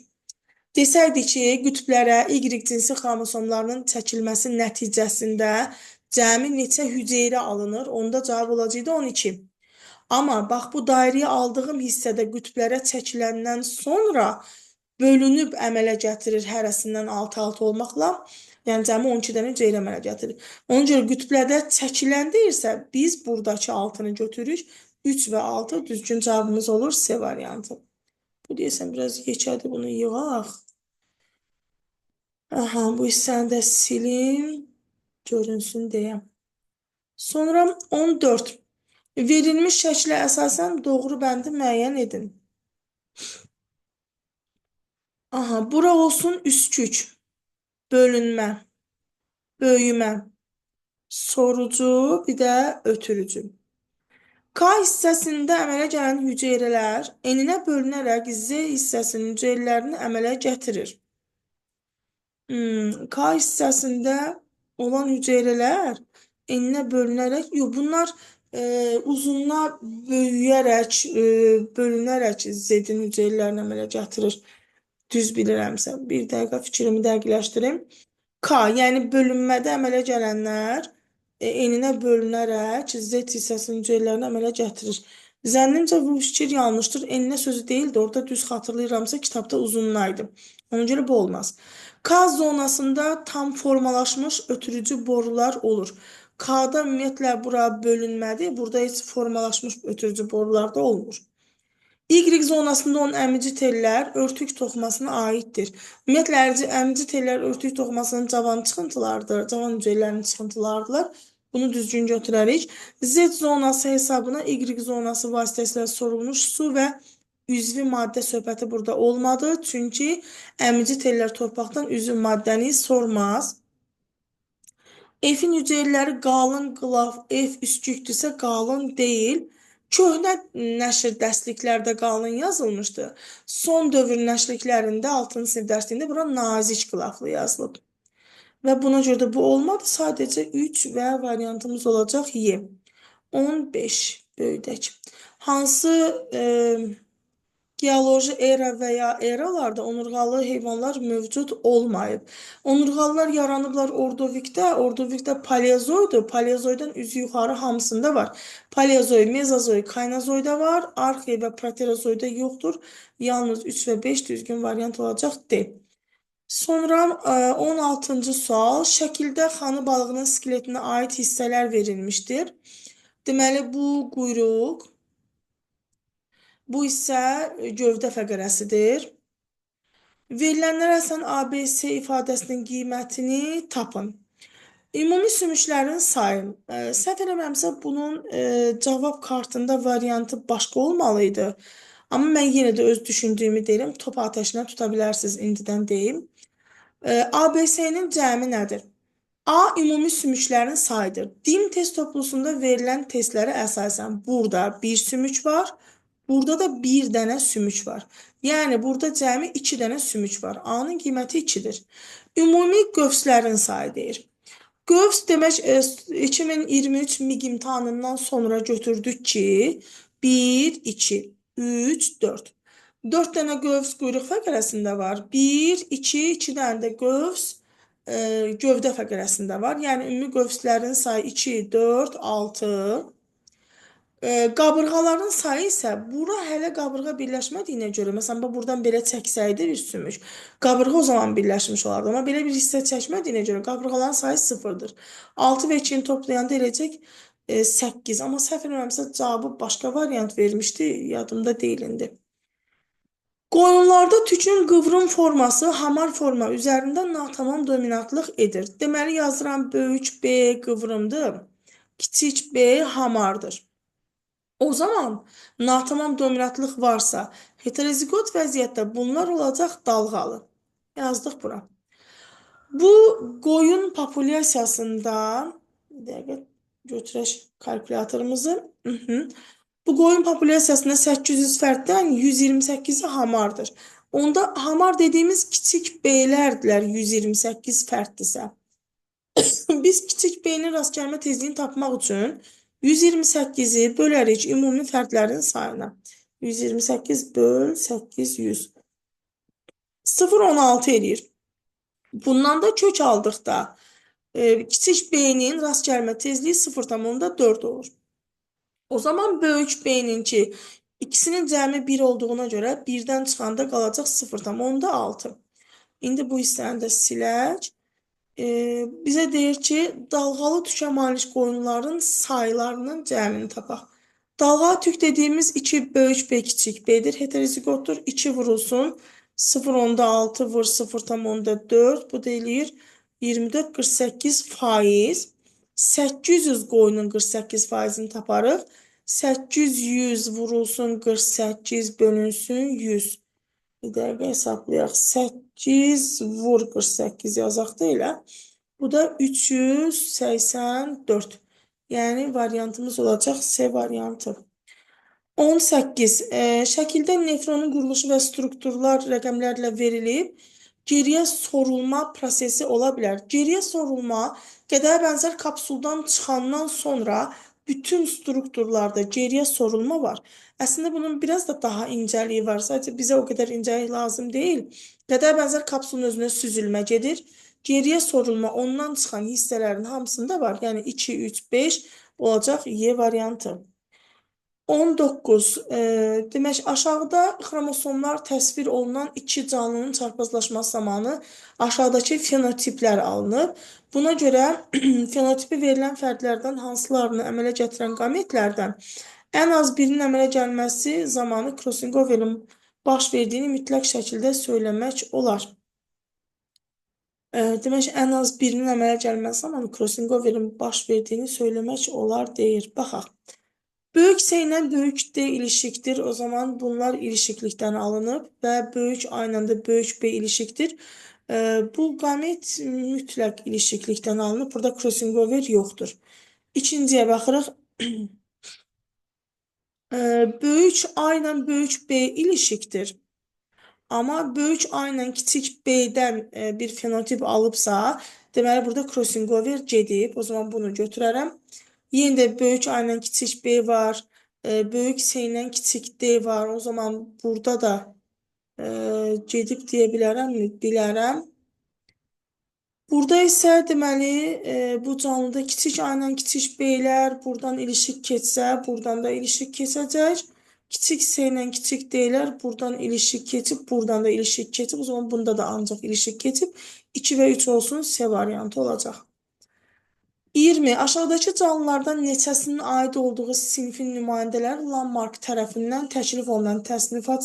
Desəydi ki, qütblərə Y cinsi xromosomlarının çəkilməsi nəticəsində cəmi neçə hüceyrə alınır, onda cavab olacaqdı 12. Amma bax, bu dairəyə aldığım hissədə qütblərə çəkiləndən sonra bölünüb əmələ gətirir hərəsindən 6-6 olmaqla. Yəni, cəmi 12 dənə hüceyrə əmələ gətirir. Ona görə qütblərdə çəkilən deyirsə, biz buradakı 6-nı götürürük. 3 və 6 düzgün cavabımız olur C variantı. Bu deyəsən, biraz yekədir, bunu yığaq. Aha, bu hissəni də silim, görünsün deyəm. Sonra 14. Verilmiş şəklə əsasən doğru bəndi müəyyən edin. Aha, bura olsun üskük, bölünmə, böyümə, sorucu, bir də ötürücü. K hissəsində əmələ gələn hüceyrələr N-ə bölünərək Z hissəsinin hüceyrələrini əmələ gətirir. K hissəsində olan hüceyrələr N-ə bölünərək, yox, bunlar uzunluğa böyüyərək, bölünərək Z-in hüceyrələrini əmələ gətirir. Düz bilirəmsə, bir dəqiqə fikrimi dəqiqləşdirim. K, yəni bölünmədə əmələ gələnlər eninə bölünərək Z hissəsinin üzərlərini əmələ gətirir. Zənnimcə bu fikir yanlışdır. Eninə sözü deyildi. Orada düz xatırlayıramsa kitabda uzunlaydı. Ona görə bu olmaz. K zonasında tam formalaşmış ötürücü borular olur. K-da ümumiyyətlə bura bölünmədi. Burada heç formalaşmış ötürücü borular da olmur. Y zonasında olan əmici tellər örtük toxumasına aiddir. Ümumiyyətlə, əmici tellər örtük toxumasının cavan çıxıntılardır, cavan hüceyrələrinin çıxıntılarıdırlar. Bunu düzgün götürərik. Z zonası hesabına Y zonası vasitəsilə sorulmuş su və üzvi maddə söhbəti burada olmadı. Çünki əmici tellər torpaqdan üzvü maddəni sormaz. F-in hüceyrələri qalın qılaf, F üskükdürsə qalın deyil. Köhnə nəşr dərsliklərdə qalın yazılmışdı. Son dövr nəşrliklərində 6-cı sinif dərsliyində bura nazik qılaflı yazılıb. Və buna görə də bu olmadı. Sadəcə 3 və variantımız olacaq Y. 15 böyüdək. Hansı geoloji era və ya eralarda onurğalı heyvanlar mövcud olmayıb. Onurğalılar yaranıblar Ordovikdə. Ordovikdə paleozoydur. Paleozoydan üzü yuxarı hamısında var. Paleozoy, mezozoy, kaynazoyda var. Arxey və proterozoyda yoxdur. Yalnız 3 və 5 düzgün variant olacaq D. Sonra 16-cı sual. Şəkildə xanı balığının skeletinə aid hissələr verilmişdir. Deməli, bu quyruq, bu isə gövdə fəqərəsidir. Verilənlərə əsasən ABC ifadəsinin qiymətini tapın. Ümumi sümüklərin sayı. Səhv eləmirəmsə bunun cavab kartında variantı başqa olmalıydı. Amma mən yenə də öz düşündüyümü deyirəm. Top atəşinə tuta bilərsiniz, indidən deyim. ABC-nin cəmi nədir? A ümumi sümüklərin sayıdır. DİM test toplusunda verilən testlərə əsasən burada bir sümük var, burada da bir dənə sümük var. Yəni burada cəmi 2 dənə sümük var. A-nın qiyməti 2-dir. Ümumi qövslərin sayı deyir. Qövs demək 2023 MİQ imtahanından sonra götürdük ki 1, 2, 3, 4. 4 dənə qövs quyruq fəqərəsində var. 1, 2, 2 dənə də qövs gövdə fəqərəsində var. Yəni ümumi qövslərin sayı 2, 4, 6. Qabırğaların sayı isə bura hələ qabırğa birləşmədiyinə görə, məsələn, buradan belə çəksəydi bir sümük, qabırğa o zaman birləşmiş olardı. Amma belə bir hissə çəkmədiyinə görə qabırğaların sayı 0-dır. 6 və 2-ni toplayanda eləcək 8. Amma səhv eləmirəmsə cavabı başqa variant vermişdi, yadımda deyil indi. Qoyunlarda tükün qıvrım forması hamar forma üzərində natamam dominatlıq edir. Deməli, yazıram böyük B qıvrımdır, kiçik B hamardır. O zaman natamam dominatlıq varsa, heterozigot vəziyyətdə bunlar olacaq dalğalı. Yazdıq bura. Bu qoyun populyasiyasında, bir dəqiqə götürək kalkulyatorumuzu. Bu qoyun populyasiyasında 800 fərddən 128-i hamardır. Onda hamar dediyimiz kiçik B-lərdirlər 128 fərddirsə. Biz kiçik B-nin rast gəlmə tezliyini tapmaq üçün 128-i bölərik ümumi fərdlərin sayına. 128 böl 800. 0,16 eləyir. Bundan da kök aldıqda kiçik B-nin rast gəlmə tezliyi 0,4 olur. O zaman böyük B-nin ki, ikisinin cəmi 1 olduğuna görə 1-dən çıxanda qalacaq 0,6. İndi bu hissəni də silək. Bizə deyir ki, dalğalı tükə malik qoyunların saylarının cəmini tapaq. Dalğalı tük dediyimiz 2 böyük B kiçik B'dir, heterozigotdur. 2 vurulsun, 0,6 vur 0,4, bu da eləyir 24-48%. 800 qoyunun 48%-ni taparıq. 800 vurulsun 48 bölünsün 100. Bir dəqiqə hesablayaq. 8 vur 48 yazaq da elə. Bu da 384. Yəni variantımız olacaq C variantı. 18. Şəkildə nefronun quruluşu və strukturlar rəqəmlərlə verilib. Geriyə sorulma prosesi ola bilər. Geriyə sorulma qədəyə bənzər kapsuldan çıxandan sonra bütün strukturlarda geriyə sorulma var. Əslində bunun biraz da daha incəliyi var. Sadəcə bizə o qədər incəlik lazım deyil. Qədəyə bənzər kapsulun özünə süzülmə gedir. Geriyə sorulma ondan çıxan hissələrin hamısında var. Yəni 2, 3, 5 olacaq Y variantı. 19. Demək, aşağıda xromosomlar təsvir olunan iki canlının çarpazlaşması zamanı aşağıdakı fenotiplər alınıb. Buna görə fenotipi verilən fərdlərdən hansılarını əmələ gətirən qametlərdən ən az birinin əmələ gəlməsi zamanı crossing overin baş verdiyini mütləq şəkildə söyləmək olar. Demək, ən az birinin əmələ gəlməsi zamanı crossing overin baş verdiyini söyləmək olar deyir. Baxaq. Böyük S ilə böyük D ilişikdir. O zaman bunlar ilişiklikdən alınıb və böyük A ilə də böyük B ilişikdir. Bu qamet mütləq ilişiklikdən alınıb. Burada crossing over yoxdur. İkinciyə baxırıq. Böyük A ilə böyük B ilişikdir. Amma böyük A ilə kiçik B-dən bir fenotip alıbsa, deməli burada crossing over gedib. O zaman bunu götürərəm. Yenə də böyük A ilə kiçik B var. Böyük S ilə kiçik D var. O zaman burada da gedib deyə bilərəmmi? Bilərəm. Burada isə deməli bu canlıda kiçik A ilə kiçik B-lər buradan ilişik keçsə, buradan da ilişik keçəcək. Kiçik S ilə kiçik D'lər buradan ilişik keçib, buradan da ilişik keçib. O zaman bunda da ancaq ilişik keçib. 2 və 3 olsun, S variantı olacaq. 20. Aşağıdakı canlılardan neçəsinin aid olduğu sinifin nümayəndələri Lamarck tərəfindən təklif olunan təsnifat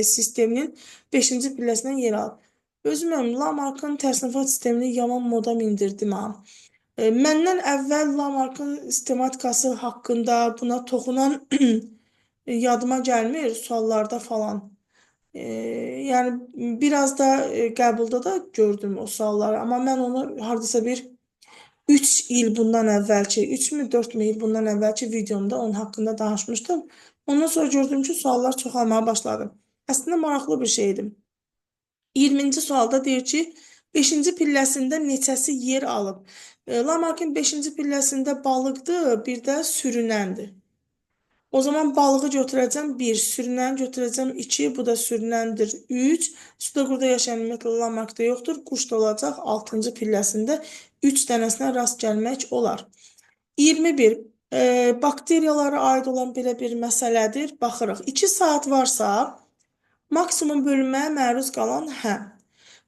sisteminin 5-ci pilləsindən yer alır. Özüm Lamarck'ın təsnifat sistemini yaman moda mindirdim ha. Məndən əvvəl Lamarck'ın sistematikası haqqında buna toxunan yadıma gəlmir suallarda falan. Yəni biraz da qəbulda da gördüm o sualları, amma mən onu hardasa bir 3 il bundan əvvəlki, 3 mü 4 mü il bundan əvvəlki videomda onun haqqında danışmışdım. Ondan sonra gördüm ki, suallar çoxalmaya başladı. Əslində maraqlı bir şeydir. 20-ci sualda deyir ki, 5-ci pilləsində neçəsi yer alıb? Lamarck'ın 5-ci pilləsində balıqdır, bir də sürünəndir. O zaman balığı götürəcəm 1, sürünəni götürəcəm 2, bu da sürünəndir 3. Suda qurda yaşayan ümumiyyətlə Lamarck'da yoxdur. Quş da olacaq 6-cı pilləsində 3 dənəsinə rast gəlmək olar. 21. Bakteriyalara aid olan belə bir məsələdir. Baxırıq. 2 saat varsa maksimum bölünməyə məruz qalan həm.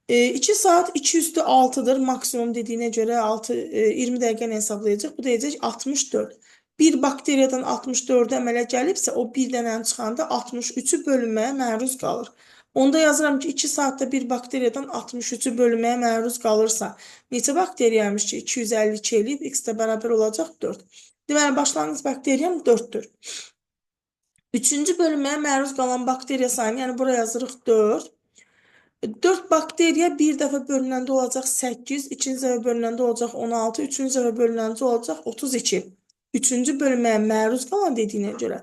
2 saat 2 üstü 6'dır. Maksimum dediyinə görə 20 dəqiqə hesablayacaq. Bu deyəcək 64. Bir bakteriyadan 64'ə əmələ gəlibsə, o bir dənəni çıxanda 63'ü bölünməyə məruz qalır. Onda yazıram ki, 2 saatda bir bakteriyadan 63'ü bölünməyə məruz qalırsa, neçə bakteriyaymış ki, 252 eləyib, x də bərabər olacaq 4. Deməli, başlanğıc bakteriyam 4'dür. 3-cü bölünməyə məruz qalan bakteriya sayını, yəni buraya yazırıq 4. 4 bakteriya bir dəfə bölünəndə olacaq 8, ikinci dəfə bölünəndə olacaq 16, üçüncü dəfə bölünəndə olacaq 32. Üçüncü bölünməyə məruz qalan dediyinə görə,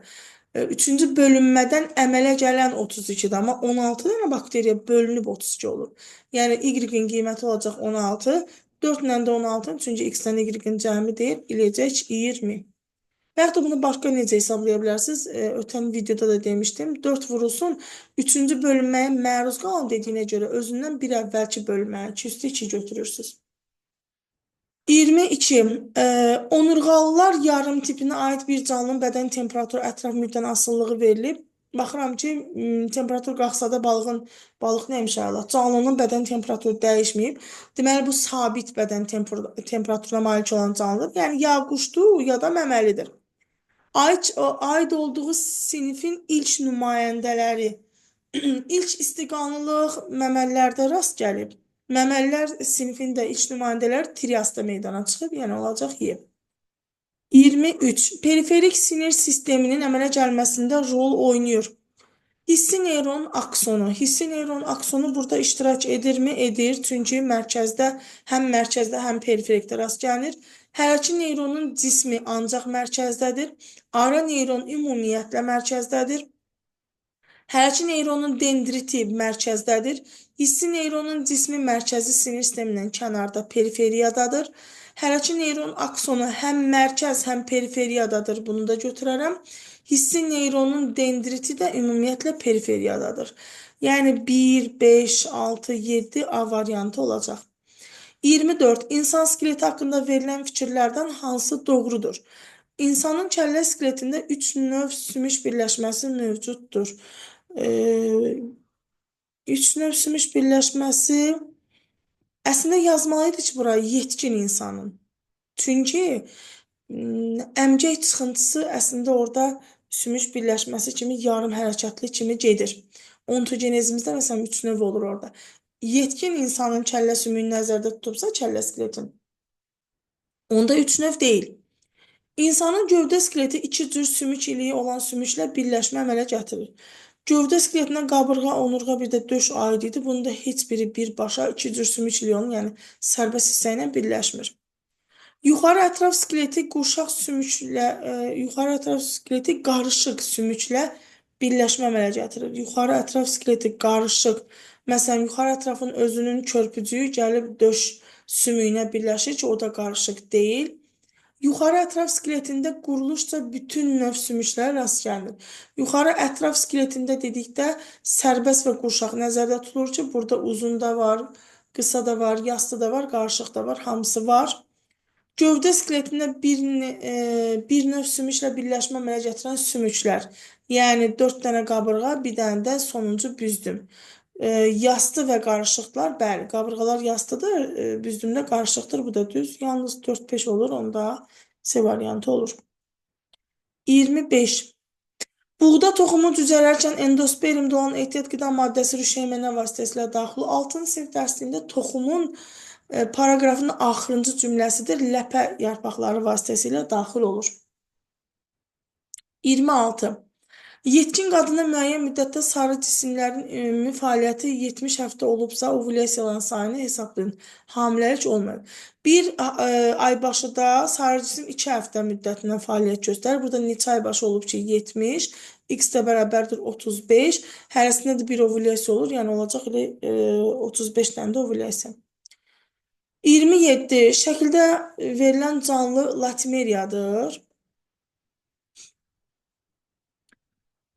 üçüncü bölünmədən əmələ gələn 32'dir, amma 16 dənə bakteriya bölünüb 32 olur. Yəni, y-in qiyməti olacaq 16, 4 ilə də 16, çünki x-dən y-in cəmi deyil, eləyəcək 20. Və yaxud da bunu başqa necə hesablaya bilərsiniz? Ötən videoda da demişdim. 4 vurulsun, 3-cü bölünməyə məruz qalan dediyinə görə özündən bir əvvəlki bölünməyə 2/2 götürürsünüz. 22. Onurğalılar yarım tipinə aid bir canlının bədən temperaturu ətraf mühitdən asılılığı verilib. Baxıram ki, temperatur qalxsa da balıq neymiş Allah? Canlının bədən temperaturu dəyişməyib. Deməli, bu sabit bədən temperaturuna malik olan canlıdır. Yəni, ya quşdur, ya da məməlidir. Aid olduğu sinifin ilk nümayəndələri, ilk istiqanlılıq məməlilərdə rast gəlib. Məməlilər sinifində ilk nümayəndələr triasda meydana çıxıb, yəni olacaq Y. 23. Periferik sinir sisteminin əmələ gəlməsində rol oynayır. Hissi neyron aksonu. Hissi neyron aksonu burada iştirak edirmi? Edir. Çünki mərkəzdə, həm periferikdə rast gəlinir. Hərəki neyronun cismi ancaq mərkəzdədir. Ara neyron ümumiyyətlə mərkəzdədir. Hərəki neyronun dendriti mərkəzdədir. Hissi neyronun cismi mərkəzi sinir sistemindən kənarda periferiyadadır. Hərəki neyron aksonu həm mərkəz, həm periferiyadadır. Bunu da götürərəm. Hissi neyronun dendriti də ümumiyyətlə periferiyadadır. Yəni 1, 5, 6, 7 A variantı olacaq. 24. İnsan skeleti haqqında verilən fikirlərdən hansı doğrudur? İnsanın kəllə skeletində 3 növ sümük birləşməsi mövcuddur. 3 növ sümük birləşməsi əslində yazmalıydı ki, bura yetkin insanın. Çünki əmcək çıxıntısı əslində orada sümük birləşməsi kimi yarım hərəkətli kimi gedir. Ontogenezimizdə məsələn 3 növ olur orada. Yetkin insanın kəllə sümüyünü nəzərdə tutubsa kəllə skeletin, onda 3 növ deyil. İnsanın gövdə skeleti iki cür sümük iliyi olan sümüklə birləşmə əmələ gətirir. Gövdə skeletinə qabırğa, onurğa, bir də döş aid idi. Bunun da heç biri birbaşa iki cür sümük iliyi olan, yəni sərbəst hissə ilə birləşmir. Yuxarı ətraf skeleti qurşaq sümüklə, yuxarı ətraf skeleti qarışıq sümüklə birləşmə əmələ gətirir. Yuxarı ətraf skeleti qarışıq, məsələn, yuxarı ətrafın özünün körpücüyü gəlib döş sümüyünə birləşir ki, o da qarışıq deyil. Yuxarı ətraf skeletində quruluşca bütün növ sümüklərə rast gəlinir. Yuxarı ətraf skeletində dedikdə sərbəst və qurşaq nəzərdə tutulur ki, burada uzun da var, qısa da var, yastı da var, qarışıq da var, hamısı var. Gövdə skeletində bir növ sümüklə birləşmə əmələ gətirən sümüklər, yəni 4 dənə qabırğa, bir dənə də sonuncu büzdüm. Yastı və qarışıqlar, bəli, qabırğalar yastıdır, büzdümdə qarışıqdır, bu da düz. Yalnız 4-5 olur, onda C variantı olur. 25. Buğda toxumu cücələrkən endospermdə olan ehtiyat qida maddəsi rüşeymənə vasitəsilə daxil. 6-cı sinif dərsliyində toxumun paragrafının axırıncı cümləsidir. Ləpə yarpaqları vasitəsilə daxil olur. 26. Yetkin qadına müəyyən müddətdə sarı cisimlərin ümumi fəaliyyəti 70 həftə olubsa, ovulyasiyaların sayını hesablayın. Hamiləlik olmayıb. Bir ay başıda sarı cisim 2 həftə müddətindən fəaliyyət göstərir. Burada neçə ay başı olub ki, 70, x də bərabərdir 35. Hərəsində də bir ovulyasiya olur, yəni olacaq 35 dənə də ovulyasiya. 27. Şəkildə verilən canlı latimeriyadır.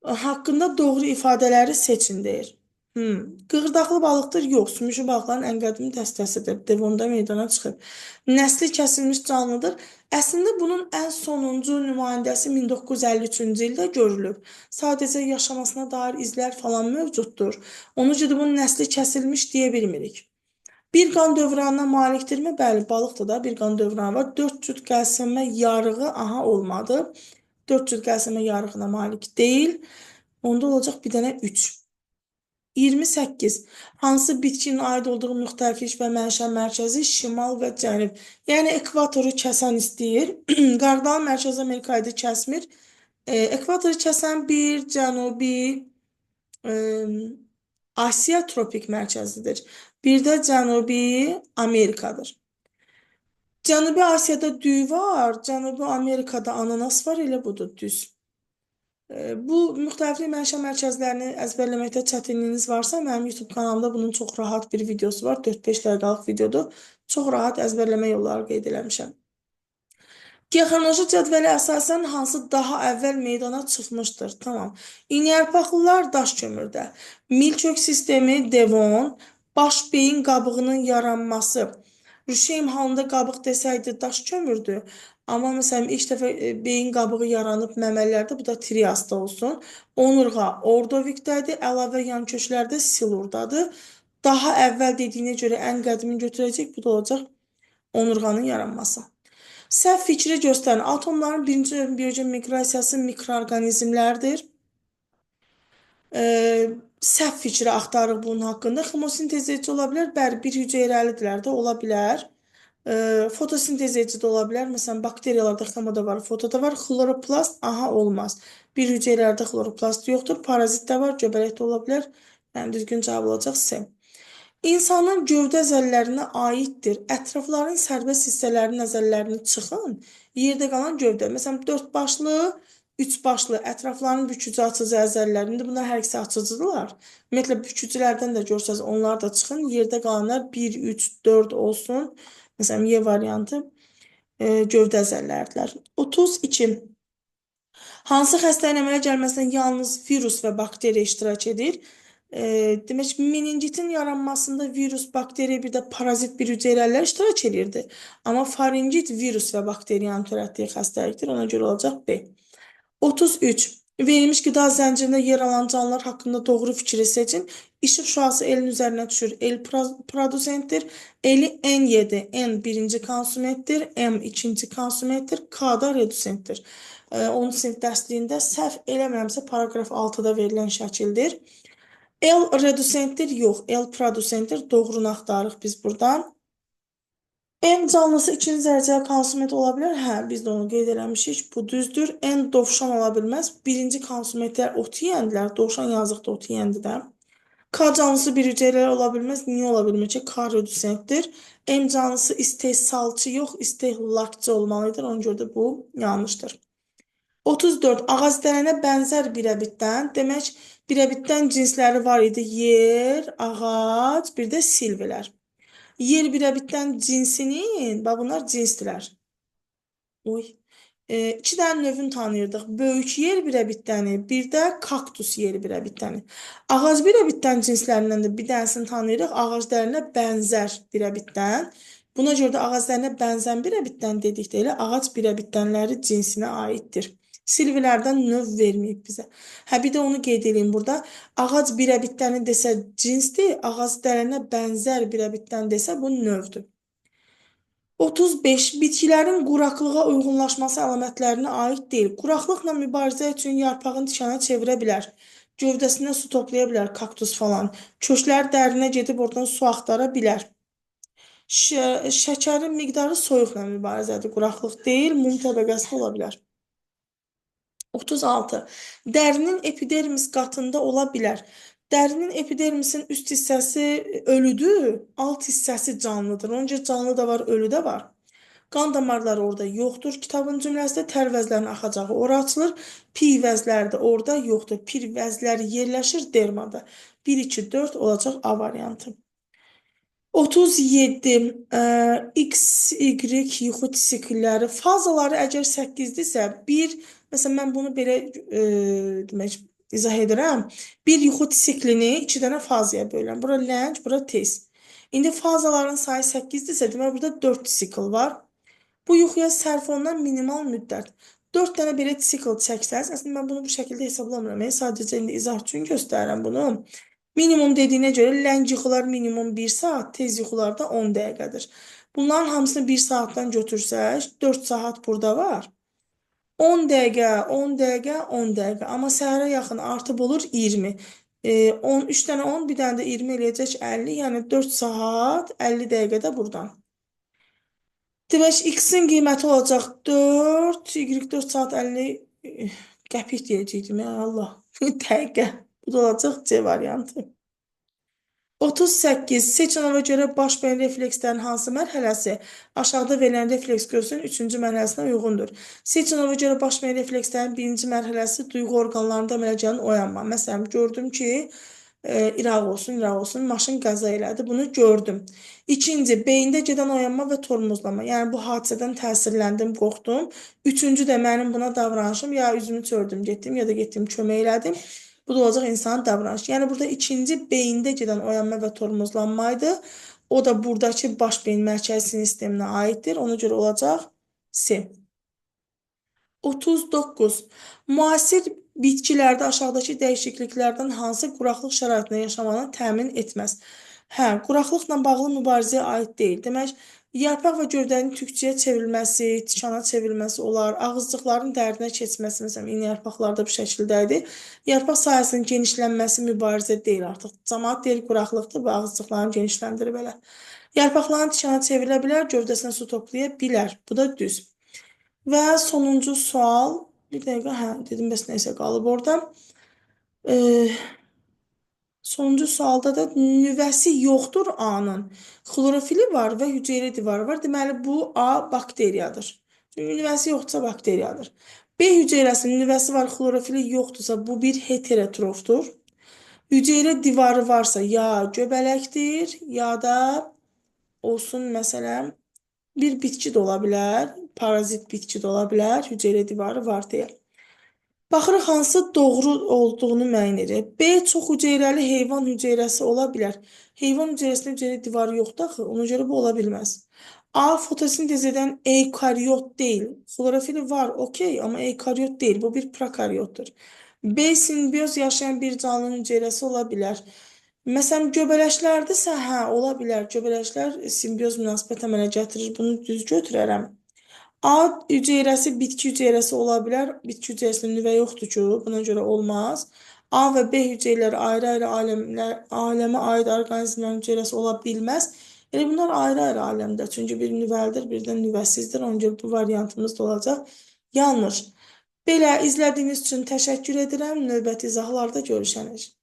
Haqqında doğru ifadələri seçin deyir. Qığırdaqlı balıqdır? Yox. Sümüşü balıqların ən qədimi dəstəsidir. Devonda meydana çıxıb. Nəsli kəsilmiş canlıdır. Əslində bunun ən sonuncu nümayəndəsi 1953-cü ildə görülüb. Sadəcə yaşamasına dair izlər falan mövcuddur. Ona görə bunun nəsli kəsilmiş deyə bilmirik. Bir qan dövranına malikdirmi? Bəli, balıqda da bir qan dövranı var. 4 cüt qəlsəmə yarığı, olmadı. 4 cüt qəlsəmə yarığına malik deyil. Onda olacaq bir dənə 3. 28. Hansı bitkinin aid olduğu müxtəliflik və mənşə mərkəzi şimal və cənub. Yəni ekvatoru kəsən istəyir. Qardalı Mərkəzi Amerikayı kəsmir. Ekvatoru kəsən bir cənubi Asiya tropik mərkəzidir. Bir də Cənubi Amerikadır. Cənubi Asiyada düy var, Cənubi Amerikada ananas var, elə budur, düz. Bu müxtəliflik mənşə mərkəzlərini əzbərləməkdə çətinliyiniz varsa, mənim YouTube kanalımda bunun çox rahat bir videosu var, 4-5 dəqiqəlik videodur. Çox rahat əzbərləmə yolları qeyd eləmişəm. Geoxronoloji cədvələ əsasən hansı daha əvvəl meydana çıxmışdır? Tamam. İynəyarpaqlılar daş kömürdə. Milçök sistemi Devon, baş beyin qabığının yaranması. Rüşeym halında qabıq desəydi daş kömürdür. Amma məsələn ilk dəfə beyin qabığı yaranıb məməlilərdə, bu da Triasda olsun. Onurğa Ordovikdədir, əlavə yan köklərdə Silurdadır. Daha əvvəl dediyinə görə ən qədimini götürəcək, bu da olacaq onurğanın yaranması. Səhv fikri göstərin. Atomların birinci bioloji miqrasiyası mikroorqanizmlərdir. Səhv fikri axtarıq bunun haqqında. Xomosintez edici ola bilər. Bəli, bir hüceyrəlidirlər də ola bilər. Fotosintez edici də ola bilər. Məsələn, bakteriyalarda xomoda var, fotoda var. Xloroplast, olmaz. Bir hüceyrələrdə xloroplast yoxdur. Parazit də var, göbələkdə ola bilər. Yəni, düzgün cavab olacaq C. İnsanın gövdə zəllərinə aiddir. Ətrafların sərbəst hissələrinin nəzərlərini çıxın. Yerdə qalan gövdə. Məsələn, 4 başlı, 3 başlı ətrafların bükücü açıcı əzələlərində bunlar hər ikisi açıcıdırlar. Ümumiyyətlə, bükücülərdən də görsəz onlar da çıxın. Yerdə qalanlar 1, 3, 4 olsun. Məsələn, Y variantı gövdə əzələlərdirlər. 32. Hansı xəstənin əmələ gəlməsində yalnız virus və bakteriya iştirak edir? Demək ki, meningitin yaranmasında virus, bakteriya, bir də parazit bir hüceyrələr iştirak edirdi. Amma faringit virus və bakteriyanın törətdiyi xəstəlikdir. Ona görə olacaq B. 33. Verilmiş qida zəncirində yer alan canlılar haqqında doğru fikri seçin. İşıq şüası elin üzərinə düşür. El produsentdir. Eli N yedi. N birinci konsumentdir. M ikinci konsumentdir. K da redusentdir. 10 sinif dərsliyində səhv eləmirəmsə paragraf 6-da verilən şəkildir. El redusentdir, yox. El produsentdir. Doğrunu axtarıq biz buradan. En canlısı ikinci dərəcəli konsumet ola bilər. Hə, biz də onu qeyd eləmişik. Bu düzdür. En dovşan ola bilməz. Birinci konsumetlər ot yeyəndilər. Dovşan yazıqda ot yeyəndi də. K canlısı bir hüceyrələr ola bilməz. Niyə ola bilmir ki? K redusentdir. M canlısı istehsalçı yox, istehlakçı olmalıdır. Ona görə də bu yanlışdır. 34. Ağacdələnə bənzər birəbitdən. Demək, birəbitdən cinsləri var idi. Yer, ağac, bir də silvilər. Yer birəbitdən cinsinin, bax bunlar cinsdirlər. Oy. İki dənə növün tanıyırdıq. Böyük yer birəbitdəni, bir də kaktus yer birəbitdəni. Ağac birəbitdən cinslərindən də bir dənəsini tanıyırıq. Ağaclarına bənzər birəbitdən. Buna görə də ağaclarına bənzən birəbitdən dedikdə elə ağac birəbitdənləri cinsinə aiddir. Silvilərdən növ verməyib bizə. Hə, bir də onu qeyd edeyim burada. Ağac birəbitdəni desə cinsdir, ağaclarına bənzər birəbitdən desə bu növdür. 35. Bitkilərin quraqlığa uyğunlaşması əlamətlərinə aid deyil. Quraqlıqla mübarizə üçün yarpağın dikana çevirə bilər. Gövdəsinə su toplaya bilər, kaktus falan. Köklər dərinə gedib oradan su axtara bilər. Şəkərin miqdarı soyuqla mübarizədir. Quraqlıq deyil, mum təbəqəsi ola bilər. 36. Dərinin epidermis qatında ola bilər. Dərinin epidermisin üst hissəsi ölüdür, alt hissəsi canlıdır. Onca canlı da var, ölü də var. Qan damarları orada yoxdur. Kitabın cümləsində tər vəzlərinin axacağı ora açılır. Pi vəzləri də orada yoxdur. Pir vəzləri yerləşir dermada. 1, 2, 4 olacaq A variantı. 37. X, Y yuxu siklləri. Fazaları əgər 8-dirsə, 1, məsələn, mən bunu belə demək, izah edirəm. Bir yuxu siklini 2 dənə fazaya bölürəm. Bura ləng, bura tez. İndi fazaların sayı 8-dirsə, demək, burada 4 sikl var. Bu yuxuya sərf olunan minimal müddət. 4 dənə belə sikl çəksəz, əslində mən bunu bu şəkildə hesablamıram. Sadəcə indi izah üçün göstərirəm bunu. Minimum dediyinə görə ləng yuxular minimum 1 saat, tez yuxular da 10 dəqiqədir. Bunların hamısını 1 saatdan götürsək, 4 saat burada var. 10 dəqiqə, 10 dəqiqə, 10 dəqiqə. Amma səhərə yaxın artıb olur 20. 3 dənə 10, bir dənə də 20 eləyəcək 50. Yəni 4 saat, 50 dəqiqə də buradan. Demək, x-in qiyməti olacaq 4, y4 saat 50 qəpik deyəcəkdim, ya Allah. Dəqiqə. Bu da olacaq C variantı. 38. Seçin ona görə baş beyin reflekslərin hansı mərhələsi aşağıda verilən refleks görsünün 3-cü mərhələsinə uyğundur. Seçin ona görə baş beyin reflekslərin 1-ci mərhələsi duyğu orqanlarında əmələ gələn oyanma. Məsələn, gördüm ki, İraq olsun, maşın qəza elədi. Bunu gördüm. İkinci, beyində gedən oyanma və tormozlama. Yəni, bu hadisədən təsirləndim, qorxdum. Üçüncü də mənim buna davranışım, ya üzümü çördüm, getdim, ya da getdim, kömək elədim. Bu da olacaq insanın davranışı. Yəni, burada ikinci beyində gedən oyanma və tormozlanmaydı. O da buradakı baş beyin mərkəzi sinir sisteminə aiddir. Ona görə olacaq C. 39. Müasir bitkilərdə aşağıdakı dəyişikliklərdən hansı quraqlıq şəraitində yaşamanı təmin etməz? Hə, quraqlıqla bağlı mübarizəyə aid deyil. Demək, yarpaq və gövdənin tükçüyə çevrilməsi, tikana çevrilməsi olar, ağızcıqların dərinə keçməsi, məsələn, yeni yarpaqlarda bu şəkildə idi. Yarpaq sahəsinin genişlənməsi mübarizə deyil artıq. Cəmaət deyil, quraqlıqdır və ağızcıqlarını genişləndirib elə. Yarpaqların tikana çevrilə bilər, gövdəsinə su toplaya bilər. Bu da düz. Və sonuncu sual, bir dəqiqə, hə, dedim, bəs neysə qalıb orada. Sonuncu sualda da nüvəsi yoxdur A-nın. Xlorofili var və hüceyrə divarı var. Deməli, bu A bakteriyadır. Çünki nüvəsi yoxdursa bakteriyadır. B hüceyrəsinin nüvəsi var, xlorofili yoxdursa bu bir heterotrofdur. Hüceyrə divarı varsa ya göbələkdir, ya da olsun, məsələn, bir bitki də ola bilər, parazit bitki də ola bilər, hüceyrə divarı var deyə. Baxırıq hansı doğru olduğunu müəyyən edirik. B çox hüceyrəli heyvan hüceyrəsi ola bilər. Heyvan hüceyrəsində hüceyrə divarı yoxdur axı, ona görə bu ola bilməz. A fotosintez edən eykaryot deyil. Xlorofili var, okey, amma eykaryot deyil. Bu bir prokaryotdur. B simbiyoz yaşayan bir canlının hüceyrəsi ola bilər. Məsələn, göbələşlərdirsə, hə, ola bilər. Göbələşlər simbiyoz münasibət əmələ gətirir. Bunu düz götürərəm. A hüceyrəsi bitki hüceyrəsi ola bilər. Bitki hüceyrəsində nüvə yoxdur ki, buna görə olmaz. A və B hüceyrələri ayrı-ayrı aləmə aid orqanizmlərin hüceyrəsi ola bilməz. Elə bunlar ayrı-ayrı aləmdə. Çünki bir nüvəlidir, bir də nüvəsizdir. Ona görə bu variantımız da olacaq. Yanlış. Belə izlədiyiniz üçün təşəkkür edirəm. Növbəti izahlarda görüşərik.